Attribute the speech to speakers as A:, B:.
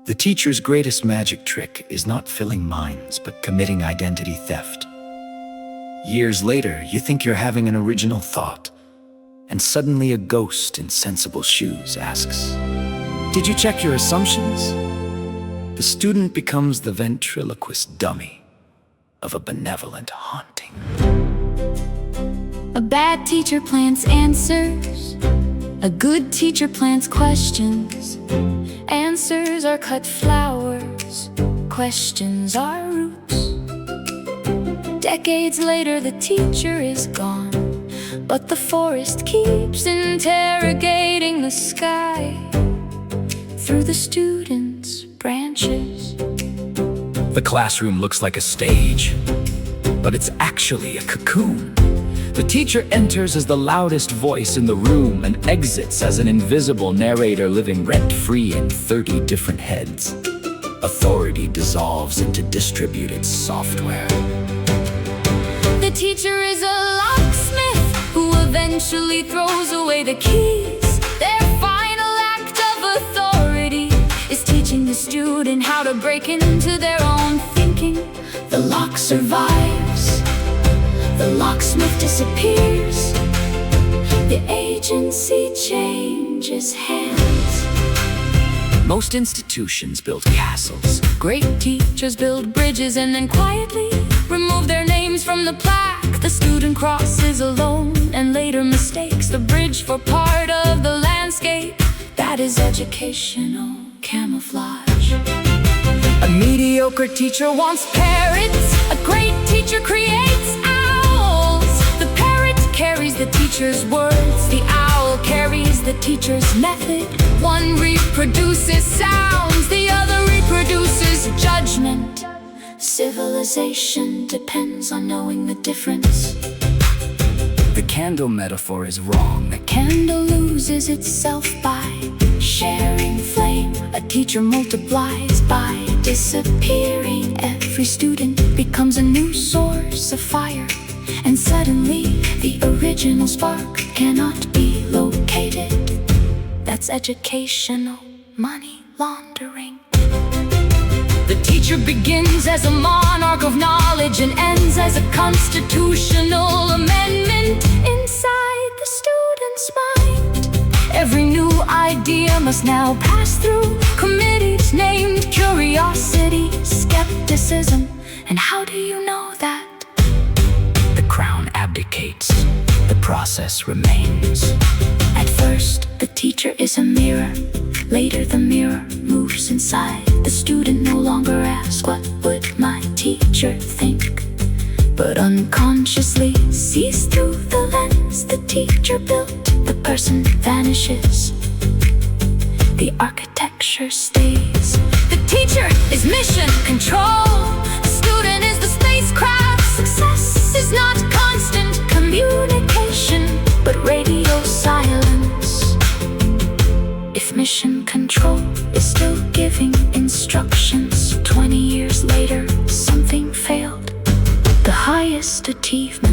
A: The teacher's greatest magic trick is not filling minds, but committing identity theft. Years later, you think you're having an original thought, and suddenly a ghost in sensible shoes asks, "Did you check your assumptions?" The student becomes the ventriloquist dummy of a benevolent haunting.
B: A bad teacher plants answers. A good teacher plants questions. Answers are cut flowers. Questions are roots. Decades later, the teacher is gone, but the forest keeps interrogating the sky through the students' branches.
A: The classroom looks like a stage, but it's actually a cocoon. The teacher enters as the loudest voice in the room and exits as an invisible narrator living rent-free in 30 different heads. Authority dissolves into distributed software.
B: The teacher is a locksmith who eventually throws away the keys. Their final act of authority is teaching the student how to break into their own thinking. The lock survives. The locksmith disappears. The agency changes hands.
A: Most institutions build castles.
B: Great teachers build bridges and then quietly remove their names from the plaque. The student crosses alone and later mistakes the bridge for part of the landscape. That is educational camouflage.
A: A mediocre teacher wants parrots.
B: A great teacher creates owls. The parrot carries the teacher's words. The owl carries the teacher's method. One reproduces sounds, the other reproduces judgment. Civilization depends on knowing the difference.
A: The candle metaphor is wrong.
B: The candle loses itself by sharing flame. A teacher multiplies by disappearing. Every student becomes a new source of fire, and suddenly the original spark cannot be located. That's educational money laundering. The teacher begins as a monarch of knowledge and ends as a constitutional amendment inside the student's mind. Every new idea must now pass through committees named curiosity, skepticism. And how do you know that?
A: The crown abdicates. The process remains.
B: At first, the teacher is a mirror. Later, the mirror moves inside. The student no longer asks, "What would my teacher think?" but unconsciously sees through the lens the teacher built. The person vanishes. The architecture stays. The teacher is mission control. The student is the spacecraft. Success is not constant communication, but radio silence. If mission control is still giving instructions 20 years later, something failed. The highest achievement